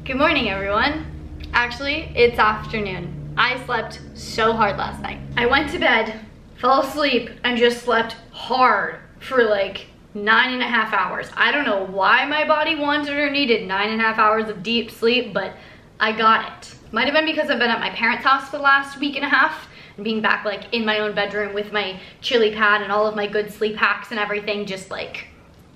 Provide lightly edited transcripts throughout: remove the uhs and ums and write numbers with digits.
Good morning, everyone. Actually, it's afternoon. I slept so hard last night. I went to bed, fell asleep, and just slept hard for like 9.5 hours. I don't know why my body wanted or needed 9.5 hours of deep sleep, but I got it. Might have been because I've been at my parents' house for the last week and a half, and being back like in my own bedroom with my chili pad and all of my good sleep hacks and everything just like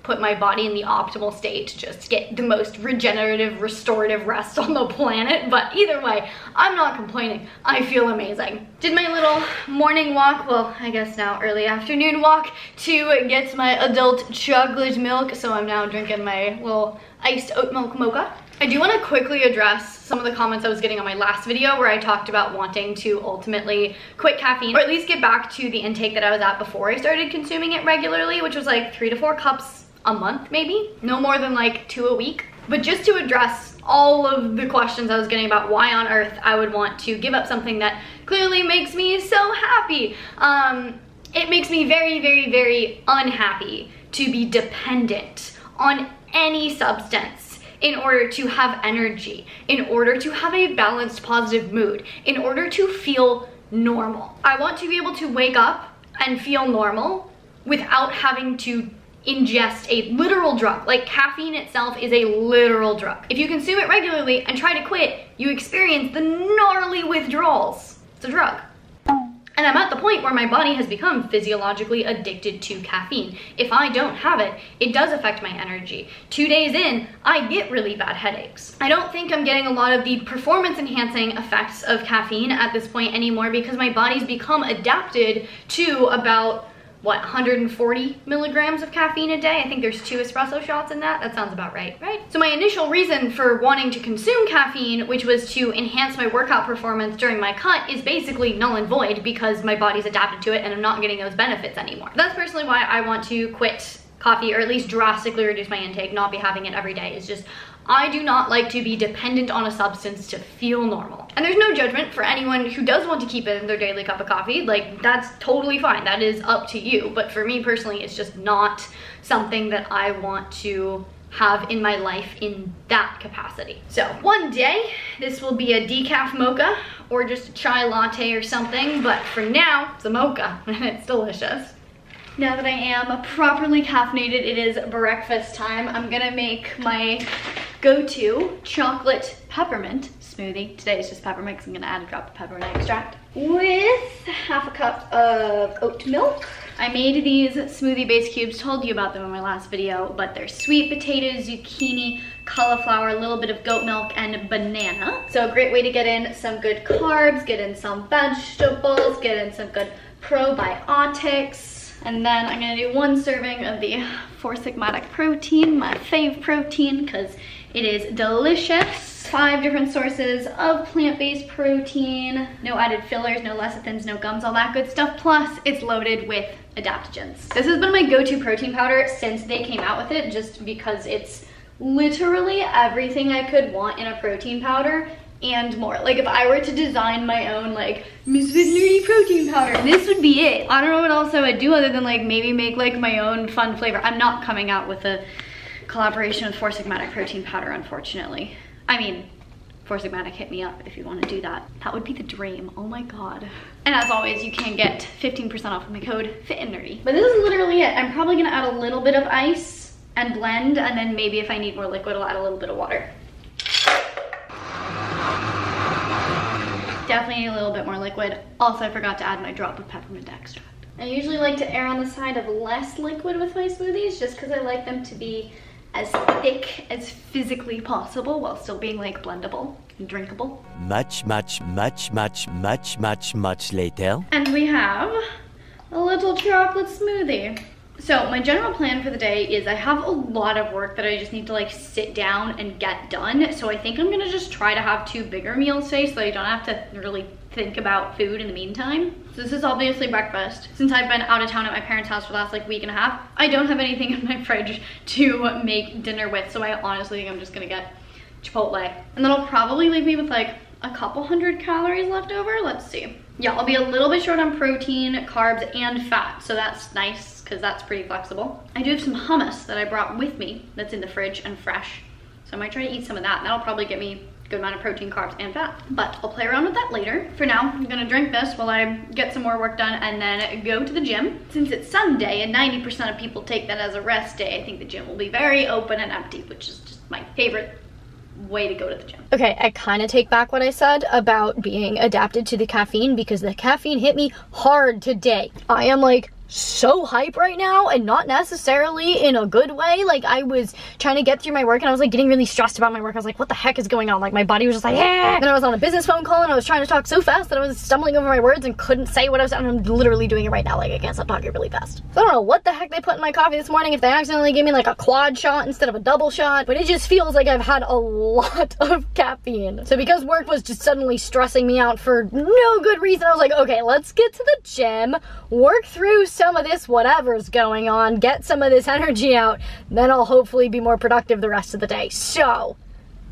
put my body in the optimal state to just get the most regenerative, restorative rest on the planet. But either way, I'm not complaining. I feel amazing. Did my little morning walk, well, I guess now early afternoon walk, to get my adult chocolate milk. So I'm now drinking my little iced oat milk mocha. I do want to quickly address some of the comments I was getting on my last video where I talked about wanting to ultimately quit caffeine, or at least get back to the intake that I was at before I started consuming it regularly, which was like 3 to 4 cups a month, maybe no more than like 2 a week. But just to address all of the questions I was getting about why on earth I would want to give up something that clearly makes me so happy. It makes me very, very, very unhappy to be dependent on any substance in order to have energy, in order to have a balanced, positive mood, in order to feel normal. I want to be able to wake up and feel normal without having to ingest a literal drug. Like caffeine itself is a literal drug. If you consume it regularly and try to quit, you experience the gnarly withdrawals. It's a drug. And I'm at the point where my body has become physiologically addicted to caffeine. If I don't have it, it does affect my energy. 2 days in, I get really bad headaches. I don't think I'm getting a lot of the performance enhancing effects of caffeine at this point anymore because my body's become adapted to about, what, 140 milligrams of caffeine a day? I think there's 2 espresso shots in that. That sounds about right, right? So my initial reason for wanting to consume caffeine, which was to enhance my workout performance during my cut, is basically null and void because my body's adapted to it and I'm not getting those benefits anymore. That's personally why I want to quit coffee, or at least drastically reduce my intake, not be having it every day. It's just, I do not like to be dependent on a substance to feel normal. And there's no judgment for anyone who does want to keep it in their daily cup of coffee. Like, that's totally fine. That is up to you. But for me personally, it's just not something that I want to have in my life in that capacity. So one day, this will be a decaf mocha or just a chai latte or something. But for now, it's a mocha and it's delicious. Now that I am properly caffeinated, it is breakfast time. I'm gonna make my go-to chocolate peppermint smoothie. Today is just peppermint because I'm gonna add a drop of peppermint extract with half a cup of oat milk. I made these smoothie base cubes, told you about them in my last video, but they're sweet potato, zucchini, cauliflower, a little bit of goat milk, and banana. So a great way to get in some good carbs, get in some vegetables, get in some good probiotics. And then I'm gonna do 1 serving of the 4-Sigmatic protein, my fave protein, because it is delicious. 5 different sources of plant-based protein, no added fillers, no lecithins, no gums, all that good stuff. Plus, it's loaded with adaptogens. This has been my go-to protein powder since they came out with it, just because it's literally everything I could want in a protein powder and more. Like, if I were to design my own like MissFitAndNerdy protein powder, this would be it. I don't know what else I would do other than like maybe make like my own fun flavor. I'm not coming out with a collaboration with 4-Sigmatic protein powder, unfortunately. I mean, 4-Sigmatic, hit me up if you want to do that. That would be the dream. Oh my god. And as always, you can get 15% off with my code FitAndNerdy. But this is literally it. I'm probably gonna add a little bit of ice and blend, and then maybe if I need more liquid, I'll add a little bit of water. Definitely need a little bit more liquid. Also, I forgot to add my drop of peppermint extract. I usually like to err on the side of less liquid with my smoothies just because I like them to be as thick as physically possible while still being like blendable and drinkable. Much later. And we have a little chocolate smoothie. So my general plan for the day is I have a lot of work that I just need to like sit down and get done. So I think I'm gonna just try to have 2 bigger meals today so I don't have to really think about food in the meantime. So this is obviously breakfast. Since I've been out of town at my parents' house for the last like week and a half, I don't have anything in my fridge to make dinner with. So I honestly think I'm just gonna get Chipotle. And that'll probably leave me with like a couple hundred calories left over. Let's see. Yeah, I'll be a little bit short on protein, carbs, and fat. So that's nice because that's pretty flexible. I do have some hummus that I brought with me that's in the fridge and fresh. So I might try to eat some of that. That'll probably get me a good amount of protein, carbs, and fat. But I'll play around with that later. For now, I'm gonna drink this while I get some more work done and then go to the gym. Since it's Sunday and 90% of people take that as a rest day, I think the gym will be very open and empty, which is just my favorite way to go to the gym. Okay, I kind of take back what I said about being adapted to the caffeine, because the caffeine hit me hard today. I am like so hype right now, and not necessarily in a good way. Like, I was trying to get through my work and I was like getting really stressed about my work. I was like, what the heck is going on? Like, my body was just like, eh. Then I was on a business phone call and I was trying to talk so fast that I was stumbling over my words and couldn't say what I was saying. I'm literally doing it right now. Like, I can't stop talking really fast. So I don't know what the heck they put in my coffee this morning, if they accidentally gave me like a quad shot instead of a double shot, but it just feels like I've had a lot of caffeine. So because work was just suddenly stressing me out for no good reason, I was like, okay, let's get to the gym, work through some of this whatever's going on, get some of this energy out, then I'll hopefully be more productive the rest of the day. So,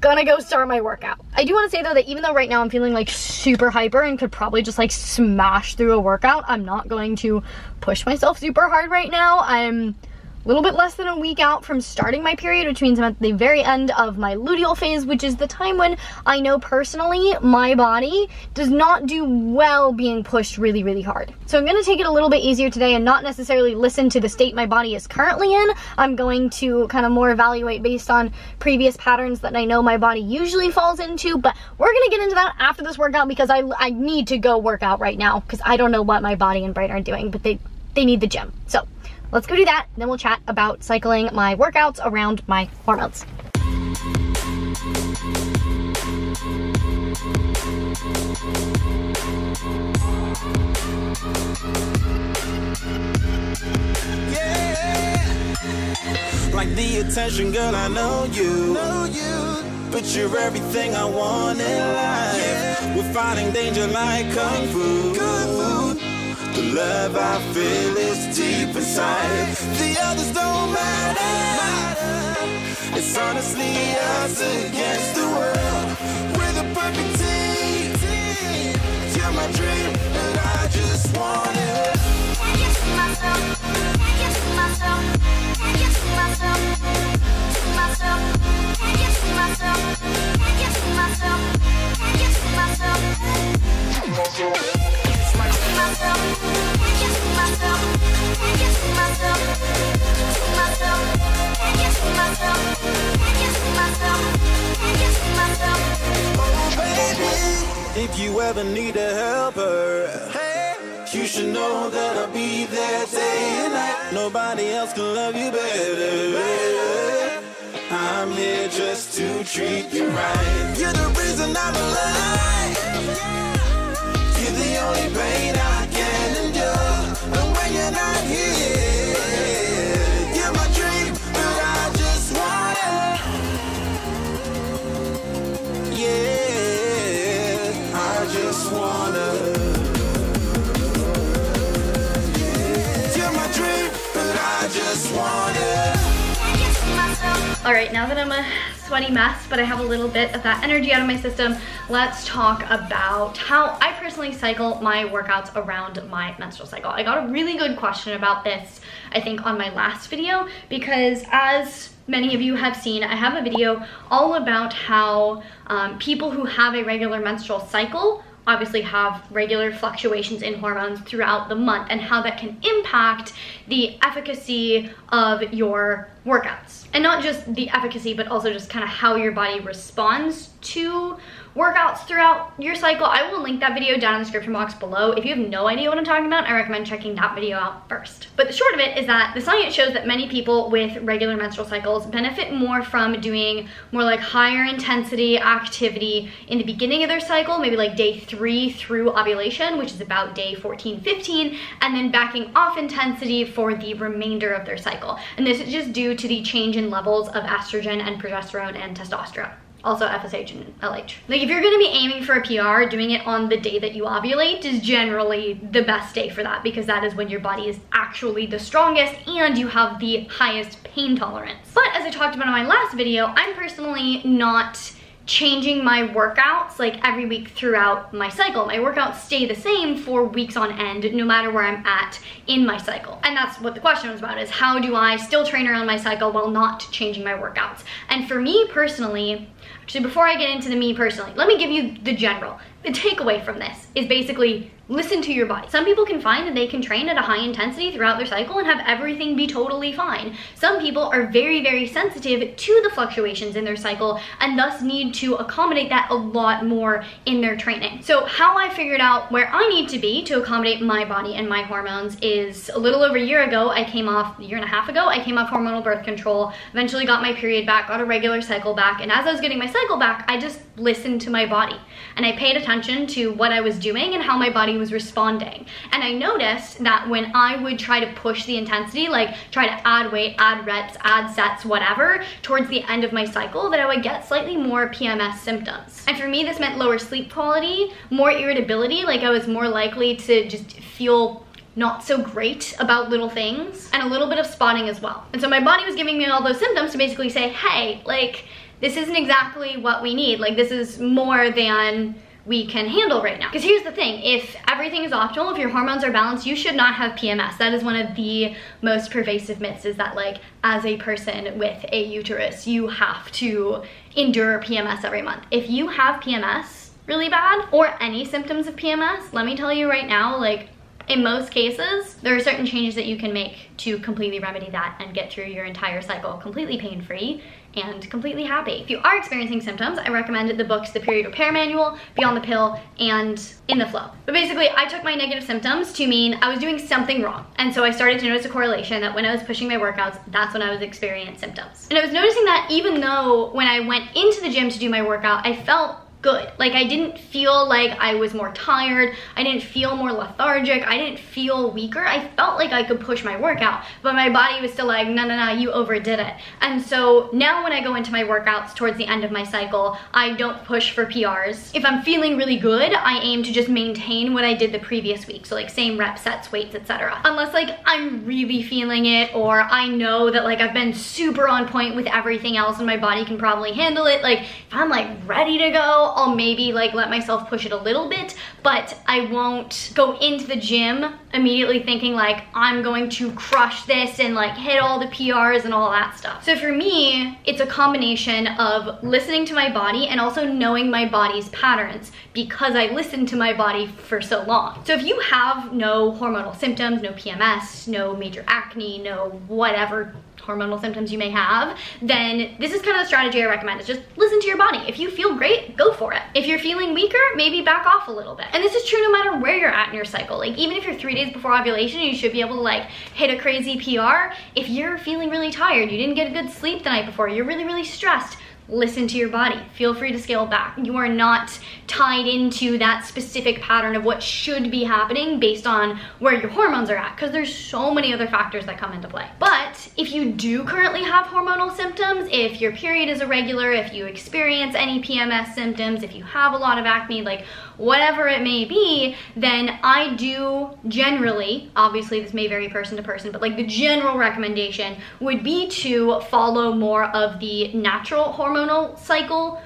gonna go start my workout. I do want to say though that even though right now I'm feeling like super hyper and could probably just like smash through a workout, I'm not going to push myself super hard right now. I'm a little bit less than a week out from starting my period, which means I'm at the very end of my luteal phase, which is the time when I know personally my body does not do well being pushed really, really hard. So I'm going to take it a little bit easier today and not necessarily listen to the state my body is currently in. I'm going to kind of more evaluate based on previous patterns that I know my body usually falls into, but we're going to get into that after this workout, because I need to go work out right now, because I don't know what my body and brain are doing, but they need the gym. So let's go do that, then we'll chat about cycling my workouts around my hormones. Yeah, like the attention, girl, I know you. But you're everything I want in life. Yeah. We're fighting danger like kung fu. The love I feel is deep inside. The others don't matter. It's honestly us against the world. We're the perfect team. You're my dream, and I just want it. Can you see myself? Can you see myself? Can you see myself? See myself? Can you see myself? Can you see myself? Can you see myself? See myself? See myself? Can you see myself? Can you see myself? See myself? Can you see myself? Can you see myself? Can you see myself? Oh baby, if you ever need a helper, hey, you should know that I'll be there day and night. Nobody else can love you better. I'm here just to treat you right. You're the reason I'm alive. You're the only pain I can endure. And when you're not here, you're my dream, but I just want it. Yeah, I just wanna. You're my dream, but I just want it. All right, now that I'm a sweaty mess, but I have a little bit of that energy out of my system, let's talk about how I personally cycle my workouts around my menstrual cycle. I got a really good question about this, I think, on my last video, because as many of you have seen, I have a video all about how people who have a regular menstrual cycle obviously have regular fluctuations in hormones throughout the month, and how that can impact the efficacy of your workouts. And not just the efficacy, but also just kind of how your body responds to workouts throughout your cycle. I will link that video down in the description box below. If you have no idea what I'm talking about, I recommend checking that video out first. But the short of it is that the science shows that many people with regular menstrual cycles benefit more from doing more like higher intensity activity in the beginning of their cycle, maybe like day 3 through ovulation, which is about day 14, 15, and then backing off intensity for the remainder of their cycle. And this is just due to the change in levels of estrogen and progesterone and testosterone. Also FSH and LH. Like, if you're gonna be aiming for a PR, doing it on the day that you ovulate is generally the best day for that, because that is when your body is actually the strongest and you have the highest pain tolerance. But as I talked about in my last video, I'm personally not changing my workouts like every week throughout my cycle. My workouts stay the same for weeks on end, no matter where I'm at in my cycle. And that's what the question was about, is how do I still train around my cycle while not changing my workouts? And for me personally, actually before I get into the me personally, let me give you the general. The takeaway from this is basically listen to your body. Some people can find that they can train at a high intensity throughout their cycle and have everything be totally fine. Some people are very, very sensitive to the fluctuations in their cycle and thus need to accommodate that a lot more in their training. So how I figured out where I need to be to accommodate my body and my hormones is a little over a year ago, a year and a half ago, I came off hormonal birth control, eventually got my period back, got a regular cycle back, and as I was getting my cycle back, I just listened to my body and I paid attention to what I was doing and how my body was responding. And I noticed that when I would try to push the intensity, like try to add weight, add reps, add sets, whatever, towards the end of my cycle, that I would get slightly more PMS symptoms. And for me, this meant lower sleep quality, more irritability, like I was more likely to just feel not so great about little things, and a little bit of spotting as well. And so my body was giving me all those symptoms to basically say, hey, like, this isn't exactly what we need. Like, this is more than we can handle right now. Because here's the thing, if everything is optimal, if your hormones are balanced, you should not have PMS. That is one of the most pervasive myths, is that like as a person with a uterus, you have to endure PMS every month. If you have PMS really bad, or any symptoms of PMS, let me tell you right now, like in most cases, there are certain changes that you can make to completely remedy that and get through your entire cycle completely pain-free and completely happy. If you are experiencing symptoms, I recommend the books, The Period Repair Manual, Beyond the Pill, and In the Flow. But basically, I took my negative symptoms to mean I was doing something wrong. And so I started to notice a correlation that when I was pushing my workouts, that's when I was experiencing symptoms. And I was noticing that even though when I went into the gym to do my workout, I felt good. Like I didn't feel like I was more tired, I didn't feel more lethargic, I didn't feel weaker. I felt like I could push my workout, but my body was still like, no, you overdid it. And so now when I go into my workouts towards the end of my cycle, I don't push for PRs. If I'm feeling really good, I aim to just maintain what I did the previous week. So like same rep sets, weights, etc. Unless like I'm really feeling it, or I know that like I've been super on point with everything else and my body can probably handle it. Like if I'm like ready to go, I'll maybe like let myself push it a little bit, but I won't go into the gym immediately thinking like I'm going to crush this and like hit all the PRs and all that stuff. So for me, it's a combination of listening to my body and also knowing my body's patterns, because I listened to my body for so long. So if you have no hormonal symptoms, no PMS, no major acne, no whatever hormonal symptoms you may have, then this is kind of the strategy I recommend, is just listen to your body. If you feel great, go for it. If you're feeling weaker, maybe back off a little bit. And this is true no matter where you're at in your cycle. Like even if you're 3 days before ovulation, you should be able to like hit a crazy PR. If you're feeling really tired, you didn't get a good sleep the night before, you're really, really stressed, listen to your body. Feel free to scale back. You are not tied into that specific pattern of what should be happening based on where your hormones are at, because there's so many other factors that come into play. But if you do currently have hormonal symptoms, if your period is irregular, if you experience any PMS symptoms, if you have a lot of acne, like whatever it may be, then I do generally, obviously this may vary person to person, but like the general recommendation would be to follow more of the natural hormonal cycle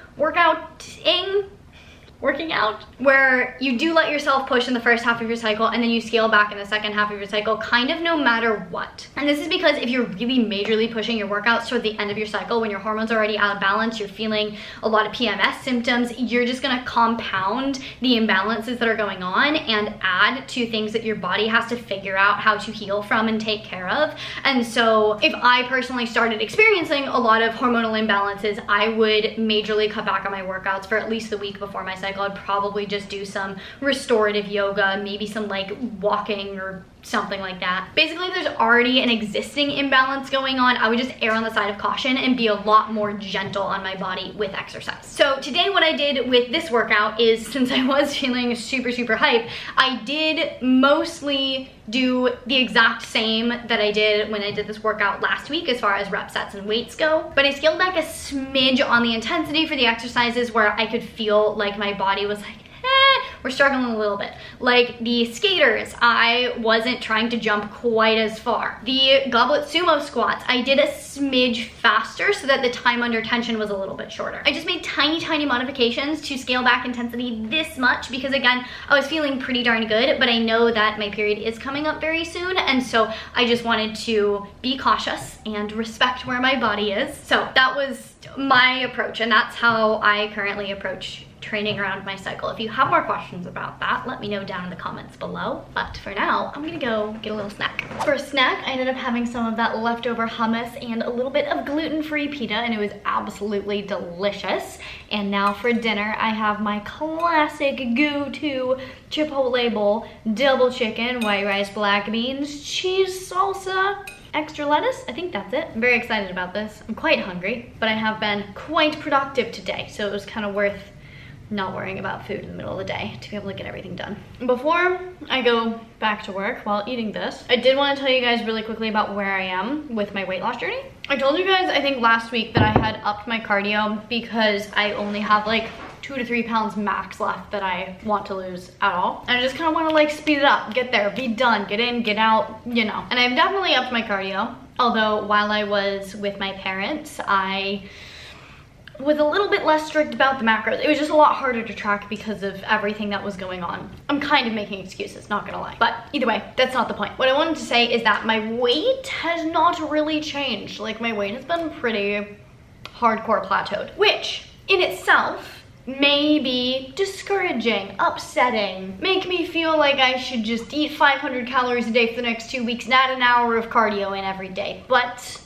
working out, where you do let yourself push in the first half of your cycle and then you scale back in the second half of your cycle, kind of no matter what. And this is because if you're really majorly pushing your workouts toward the end of your cycle, when your hormones are already out of balance, you're feeling a lot of PMS symptoms, you're just gonna compound the imbalances that are going on and add to things that your body has to figure out how to heal from and take care of. And so if I personally started experiencing a lot of hormonal imbalances, I would majorly cut back on my workouts for at least the week before my cycle. I'd probably just do some restorative yoga, maybe some like walking or something like that. Basically, if there's already an existing imbalance going on, I would just err on the side of caution and be a lot more gentle on my body with exercise. So today what I did with this workout is, since I was feeling super, super hype, I did mostly do the exact same that I did when I did this workout last week as far as rep sets and weights go, but I scaled back a smidge on the intensity for the exercises where I could feel like my body was like, were struggling a little bit. Like the skaters, I wasn't trying to jump quite as far. The goblet sumo squats, I did a smidge faster so that the time under tension was a little bit shorter. I just made tiny modifications to scale back intensity this much because again, I was feeling pretty darn good, but I know that my period is coming up very soon, and so I just wanted to be cautious and respect where my body is. So that was my approach, and that's how I currently approach training around my cycle. If you have more questions about that, let me know down in the comments below. But for now, I'm gonna go get a little snack. For a snack, I ended up having some of that leftover hummus and a little bit of gluten-free pita, and it was absolutely delicious. And now for dinner, I have my classic go-to Chipotle bowl, double chicken, white rice, black beans, cheese, salsa, extra lettuce. I think that's it. I'm very excited about this. I'm quite hungry, but I have been quite productive today, so it was kind of worth not worrying about food in the middle of the day to be able to get everything done. Before I go back to work while eating this, I did want to tell you guys really quickly about where I am with my weight loss journey. I told you guys, I think last week, that I had upped my cardio because I only have like 2 to 3 pounds max left that I want to lose at all. And I just kind of want to like speed it up, get there, be done, get in, get out, you know. And I've definitely upped my cardio. Although while I was with my parents, I was a little bit less strict about the macros. It was just a lot harder to track because of everything that was going on. I'm kind of making excuses, not gonna lie. But either way, that's not the point. What I wanted to say is that my weight has not really changed. Like my weight has been pretty hardcore plateaued, which in itself may be discouraging, upsetting, make me feel like I should just eat 500 calories a day for the next 2 weeks and add an hour of cardio in every day. But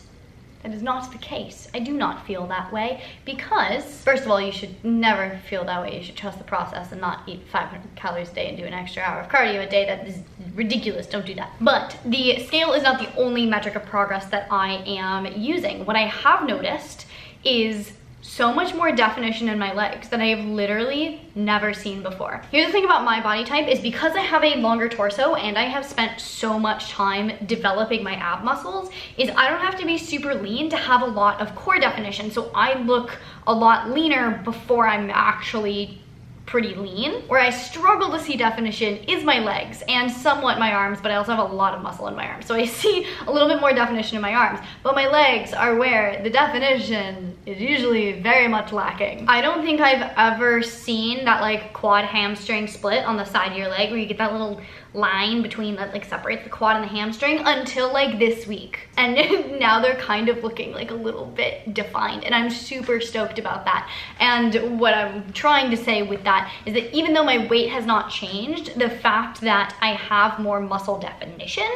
that is not the case. I do not feel that way because, first of all, you should never feel that way. You should trust the process and not eat 500 calories a day and do an extra hour of cardio a day. That is ridiculous. Don't do that. But the scale is not the only metric of progress that I am using. What I have noticed is so much more definition in my legs that I have literally never seen before. Here's the thing about my body type is because I have a longer torso and I have spent so much time developing my ab muscles, is I don't have to be super lean to have a lot of core definition. So I look a lot leaner before I'm actually pretty lean. Where I struggle to see definition is my legs and somewhat my arms, but I also have a lot of muscle in my arms. So I see a little bit more definition in my arms, but my legs are where the definition is usually very much lacking. I don't think I've ever seen that like quad hamstring split on the side of your leg where you get that little line between that like separates the quad and the hamstring until like this week. And now they're kind of looking like a little bit defined, and I'm super stoked about that. And what I'm trying to say with that is that even though my weight has not changed, the fact that I have more muscle definition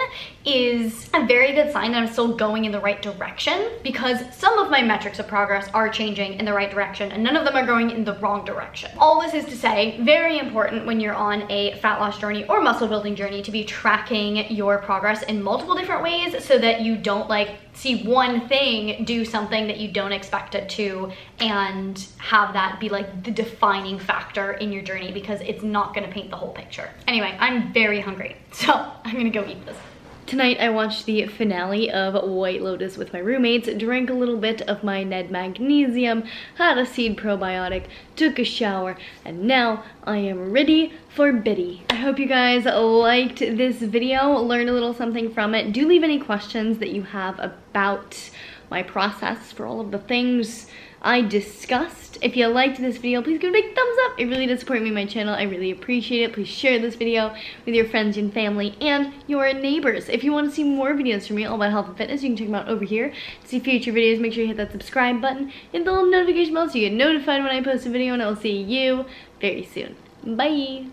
is a very good sign that I'm still going in the right direction, because some of my metrics of progress are changing in the right direction and none of them are going in the wrong direction. All this is to say, very important when you're on a fat loss journey or muscle building journey to be tracking your progress in multiple different ways so that you don't like see one thing do something that you don't expect it to and have that be like the defining factor in your journey, because it's not going to paint the whole picture. Anyway, I'm very hungry, so I'm gonna go eat this. Tonight I watched the finale of White Lotus with my roommates, drank a little bit of my Ned Magnesium, had a seed probiotic, took a shower, and now I am ready for Biddy. I hope you guys liked this video, learned a little something from it. Do leave any questions that you have about my process for all of the things I discussed. If you liked this video, please give it a big thumbs up. It really does support me and my channel. I really appreciate it. Please share this video with your friends and family and your neighbors. If you want to see more videos from me all about health and fitness, you can check them out over here. To see future videos, make sure you hit that subscribe button and the little notification bell so you get notified when I post a video, and I will see you very soon. Bye!